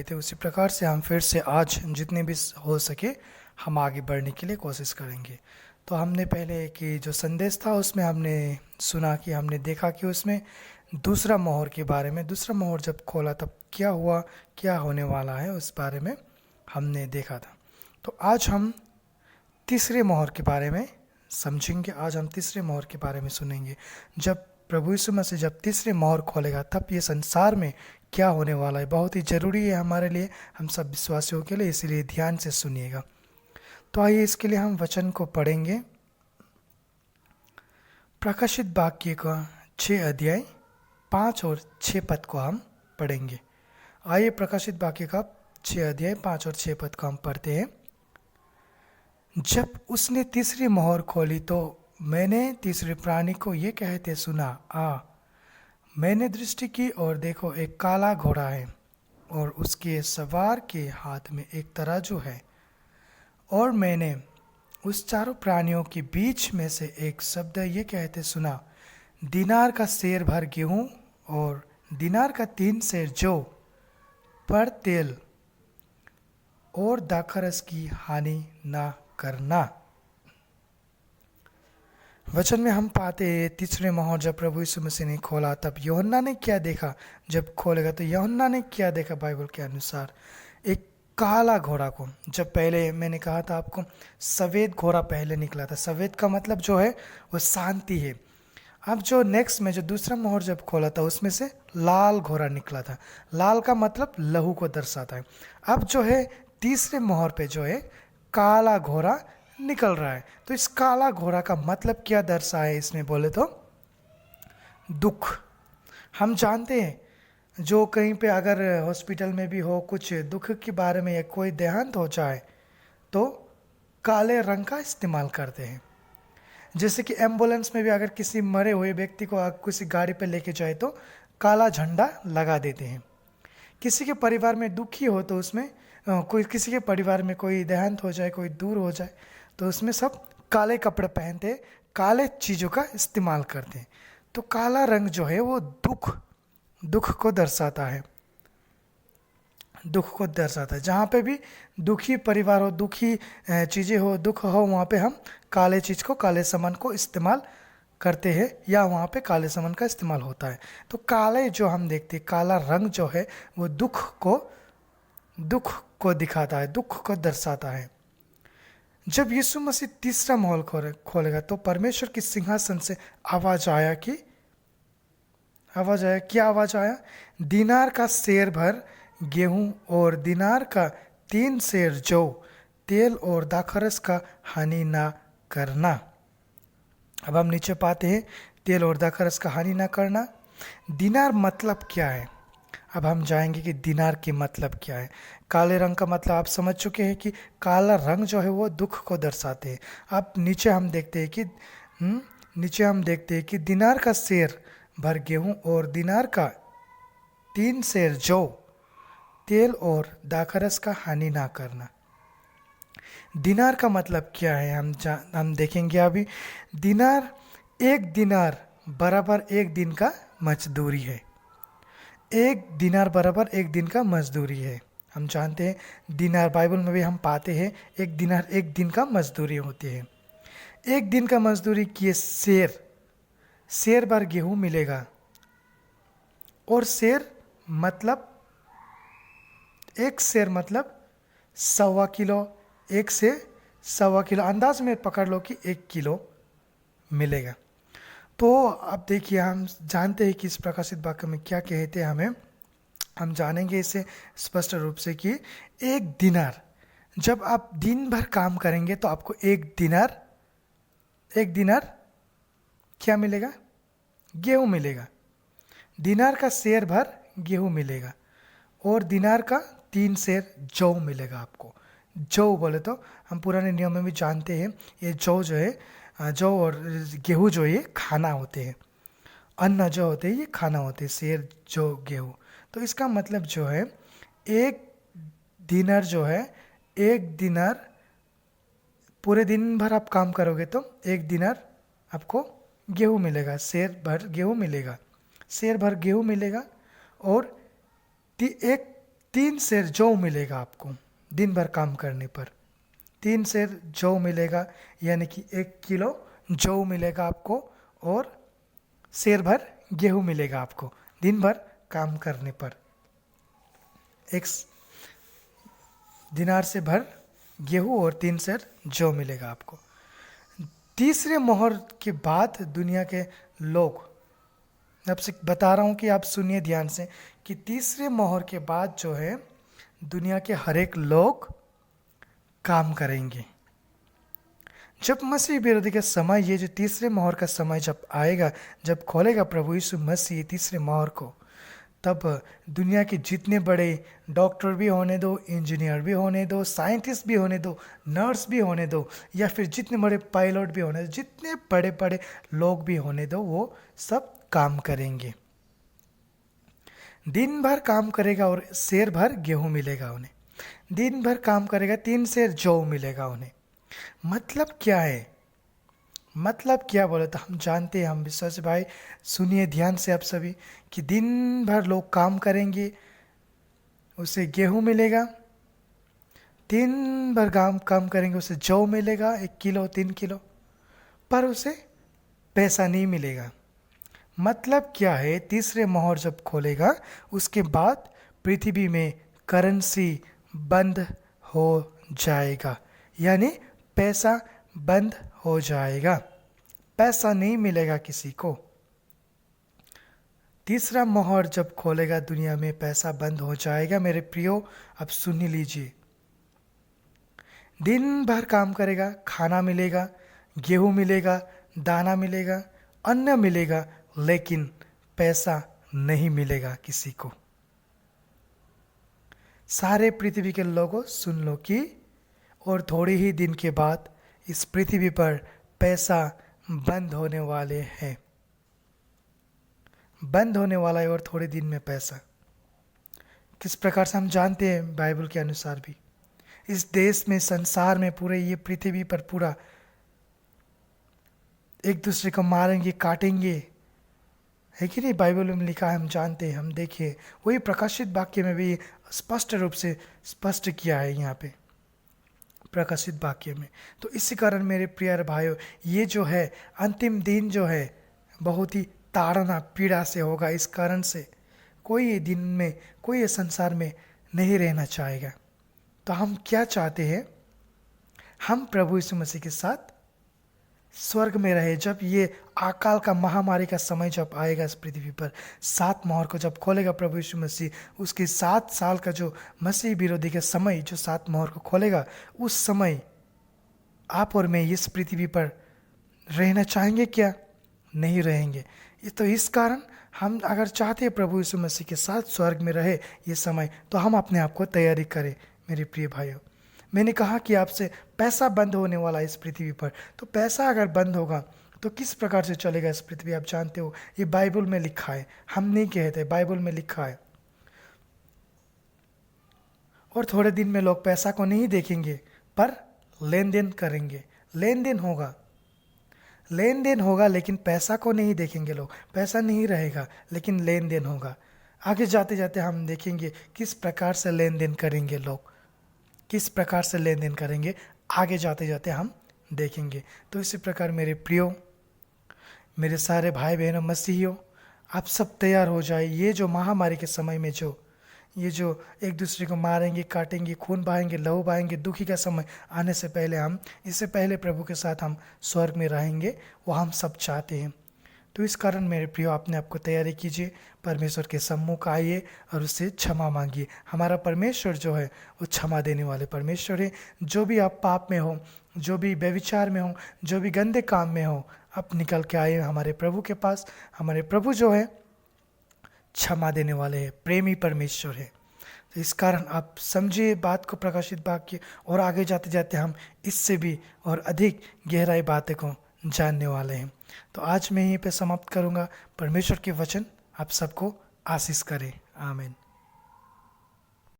थे उसी प्रकार से हम फिर से आज जितने भी हो सके हम आगे बढ़ने के लिए कोशिश करेंगे। तो हमने पहले कि जो संदेश था उसमें हमने सुना कि हमने देखा कि उसमें दूसरा मोहर के बारे में, दूसरा मोहर जब खोला तब क्या हुआ, क्या होने वाला है उस बारे में हमने देखा था। तो आज हम तीसरे मोहर के बारे में समझेंगे। आज हम तीसरे मोहर के बारे में सुनेंगे। जब प्रभु यीशु मसीह जब तीसरे मोहर खोलेगा तब ये संसार में क्या होने वाला है, बहुत ही ज़रूरी है हमारे लिए, हम सब विश्वासियों के लिए, इसलिए ध्यान से सुनिएगा। तो आइए इसके लिए हम वचन को पढ़ेंगे। प्रकाशित वाक्य का 6 अध्याय 5 और 6 पद को हम पढ़ेंगे। आइए प्रकाशित वाक्य का 6 अध्याय 5 और 6 पद को हम पढ़ते हैं। जब उसने तीसरी मोहर खोली तो मैंने तीसरे प्राणी को ये कहते सुना, आ। मैंने दृष्टि की और देखो एक काला घोड़ा है और उसके सवार के हाथ में एक तराजू है। और मैंने उस चारों प्राणियों के बीच में से एक शब्द ये कहते सुना, दिनार का सेर भर गेहूं और दिनार का 3 सेर जौ पर तेल और दाखरस की हानि ना करना। वचन में हम पाते हैं तीसरे मोहर जब प्रभु यीशु मसीह ने खोला तब यूहन्ना ने क्या देखा। जब खोलेगा तो यूहन्ना ने क्या देखा, बाइबल के अनुसार एक काला घोड़ा को। जब पहले मैंने कहा था आपको सफ़ेद घोड़ा पहले निकला था, सफ़ेद का मतलब जो है वो शांति है। अब जो नेक्स्ट में जो दूसरा मोहर जब खोला था उसमें से लाल घोड़ा निकला था। लाल का मतलब लहू को दर्शाता है। अब जो है तीसरे मोहर पे जो है काला घोड़ा निकल रहा है। तो इस काला घोड़ा का मतलब क्या दर्शाए इसमें बोले तो दुख। हम जानते हैं जो कहीं पे अगर हॉस्पिटल में भी हो कुछ दुख के बारे में या कोई देहांत हो जाए तो काले रंग का इस्तेमाल करते हैं। जैसे कि एम्बुलेंस में भी अगर किसी मरे हुए व्यक्ति को किसी गाड़ी पे लेके जाए तो काला झंडा लगा देते हैं। किसी के परिवार में दुखी हो तो उसमें कोई किसी के परिवार में कोई देहांत हो जाए, कोई दूर हो जाए तो उसमें सब काले कपड़े पहनते, काले चीज़ों का इस्तेमाल करते हैं। तो काला रंग जो है वो दुख को दर्शाता है, दुख को दर्शाता है। जहाँ पे भी दुखी परिवार हो, दुखी चीज़ें हो, दुख हो, वहाँ पे हम काले चीज़ को, काले सामान को इस्तेमाल करते हैं या वहाँ पे काले सामान का इस्तेमाल होता है। तो काले जो हम देखते हैं, काला रंग जो है वो दुख को दिखाता है, दुख को दर्शाता है। जब यीशु मसीह तीसरा मोहर खोलेगा तो परमेश्वर के सिंहासन से आवाज़ आया, क्या आवाज़ आया? दिनार का सेर भर गेहूं और दिनार का 3 सेर जौ, तेल और दाखरस का हानि ना करना। अब हम नीचे पाते हैं तेल और दाखरस का हानि ना करना। दिनार मतलब क्या है? अब हम जाएंगे कि दिनार की मतलब क्या है। काले रंग का मतलब आप समझ चुके हैं कि काला रंग जो है वो दुख को दर्शाते हैं। अब नीचे हम देखते हैं कि दिनार का सेर भर गेहूं और दिनार का 3 सेर जौ, तेल और दाखरस का हानि ना करना। दिनार का मतलब क्या है हम देखेंगे अभी। एक दिनार बराबर एक दिन का मजदूरी है। एक दिनार बराबर एक दिन का मजदूरी है। हम जानते हैं दिनार, बाइबल में भी हम पाते हैं एक दिनार एक दिन का मजदूरी होती है। एक दिन का मजदूरी किए सेर भर गेहूं मिलेगा। और सेर मतलब एक सेर मतलब 1.25 किलो, 1 से 1.25 किलो, अंदाज में पकड़ लो कि 1 किलो मिलेगा। तो अब देखिए हम जानते हैं कि इस प्रकाशित वाक्य में क्या कहते हैं हम जानेंगे इसे स्पष्ट रूप से कि एक दिनार, जब आप दिन भर काम करेंगे तो आपको एक दिनार क्या मिलेगा? गेहूं मिलेगा। दिनार का सेर भर गेहूं मिलेगा और दिनार का 3 सेर जौ मिलेगा आपको। जौ बोले तो हम पुराने नियम में भी जानते हैं ये जौ जो है, जौ और गेहूं जो ये खाना होते हैं, अन्न जो होते हैं ये खाना होते हैं, सेर जौ गेहूं। तो इसका मतलब जो है एक दिनार जो है, एक दिनार पूरे दिन भर आप काम करोगे तो एक दिनार आपको गेहूं मिलेगा, सेर भर गेहूं मिलेगा, सेर भर गेहूं मिलेगा। और एक 3 सेर जौ मिलेगा आपको दिन भर काम करने पर। 3 सेर जौ मिलेगा, यानी कि 1 किलो जौ मिलेगा आपको, और सेर भर गेहूं मिलेगा आपको दिन भर काम करने पर। 1 दिनार से भर गेहूं और 3 सेर जौ मिलेगा आपको। तीसरे मोहर के बाद दुनिया के लोग, आपसे बता रहा हूं कि आप सुनिए ध्यान से, कि तीसरे मोहर के बाद जो है दुनिया के हर एक लोग काम करेंगे। जब मसीह विरोधी का समय, ये जो तीसरे मोहर का समय जब आएगा, जब खोलेगा प्रभु यीशु मसीह तीसरे मोहर को, तब दुनिया के जितने बड़े डॉक्टर भी होने दो, इंजीनियर भी होने दो, साइंटिस्ट भी होने दो, नर्स भी होने दो, या फिर जितने बड़े पायलट भी होने दो, जितने बड़े बड़े लोग भी होने दो, वो सब काम करेंगे। दिन भर काम करेगा और सेर भर गेहूं मिलेगा उन्हें। दिन भर काम करेगा, 3 सेर जौ मिलेगा उन्हें। मतलब क्या है? मतलब क्या बोले तो हम जानते हैं, हम विश्वासी भाई सुनिए ध्यान से आप सभी, कि दिन भर लोग काम करेंगे, उसे गेहूं मिलेगा। दिन भर काम करेंगे, उसे जौ मिलेगा 1 किलो 3 किलो, पर उसे पैसा नहीं मिलेगा। मतलब क्या है? तीसरे मोहर जब खोलेगा उसके बाद पृथ्वी में करेंसी बंद हो जाएगा, यानी पैसा बंद हो जाएगा, पैसा नहीं मिलेगा किसी को। तीसरा मोहर जब खोलेगा दुनिया में पैसा बंद हो जाएगा। मेरे प्रियो, अब सुन लीजिए, दिन भर काम करेगा, खाना मिलेगा, गेहूं मिलेगा, दाना मिलेगा, अन्न मिलेगा, लेकिन पैसा नहीं मिलेगा किसी को। सारे पृथ्वी के लोगों सुन लो कि और थोड़े ही दिन के बाद इस पृथ्वी पर पैसा बंद होने वाले हैं, बंद होने वाला है। और थोड़े दिन में पैसा किस प्रकार से हम जानते हैं बाइबल के अनुसार भी, इस देश में, संसार में, पूरे ये पृथ्वी पर पूरा एक दूसरे को मारेंगे, काटेंगे, है कि नहीं? बाइबल में लिखा है, हम जानते हैं, हम देखे, वही प्रकाशित वाक्य में भी स्पष्ट रूप से स्पष्ट किया है यहाँ पे प्रकाशित वाक्य में। तो इसी कारण मेरे प्रिय भाइयों, ये जो है अंतिम दिन जो है बहुत ही ताड़ना पीड़ा से होगा। इस कारण से कोई दिन में, कोई संसार में नहीं रहना चाहेगा। तो हम क्या चाहते हैं? हम प्रभु यीशु मसीह के साथ स्वर्ग में रहे। जब ये अकाल का, महामारी का समय जब आएगा इस पृथ्वी पर, 7 मोहर को जब खोलेगा प्रभु यीशु मसीह, उसके 7 साल का जो मसीह विरोधी का समय, जो 7 मोहर को खोलेगा, उस समय आप और मैं इस पृथ्वी पर रहना चाहेंगे क्या? नहीं रहेंगे। ये तो इस कारण हम अगर चाहते हैं प्रभु यीशु मसीह के साथ स्वर्ग में रहे ये समय, तो हम अपने आप को तैयारी करें। मेरे प्रिय भाइयों, मैंने कहा कि आपसे पैसा बंद होने वाला है इस पृथ्वी पर। तो पैसा अगर बंद होगा तो किस प्रकार से चलेगा इस पृथ्वी? आप जानते हो, ये बाइबल में लिखा है, हम नहीं कहते, बाइबल में लिखा है। और थोड़े दिन में लोग पैसा को नहीं देखेंगे, पर लेन देन करेंगे। लेन देन होगा, लेन देन होगा, लेकिन पैसा को नहीं देखेंगे लोग। पैसा नहीं रहेगा, लेकिन लेन देन होगा। आगे जाते जाते हम देखेंगे किस प्रकार से लेन देन करेंगे लोग, किस प्रकार से लेन देन करेंगे, आगे जाते जाते हम देखेंगे। तो इसी प्रकार मेरे प्रियो, मेरे सारे भाई बहनों मसीहियों, आप सब तैयार हो जाए। ये जो महामारी के समय में ये जो एक दूसरे को मारेंगे, काटेंगे, खून बहाएंगे, लहू बहाएंगे, दुखी का समय आने से पहले, हम इससे पहले प्रभु के साथ हम स्वर्ग में रहेंगे, वो हम सब चाहते हैं। तो इस कारण मेरे प्रियो, अपने आप को तैयारी कीजिए, परमेश्वर के सम्मुख आइए और उससे क्षमा मांगिए। हमारा परमेश्वर जो है वो क्षमा देने वाले परमेश्वर है। जो भी आप पाप में हो, जो भी व्यभिचार में हो, जो भी गंदे काम में हो, आप निकल के आइए हमारे प्रभु के पास। हमारे प्रभु जो है क्षमा देने वाले हैं, प्रेमी परमेश्वर है। तो इस कारण आप समझिए बात को, प्रकाशित वाक्य, और आगे जाते जाते हम इससे भी और अधिक गहराई बातें को जानने वाले हैं। तो आज मैं यहीं पे समाप्त करूंगा। परमेश्वर के वचन आप सबको आशीष करे। आमीन।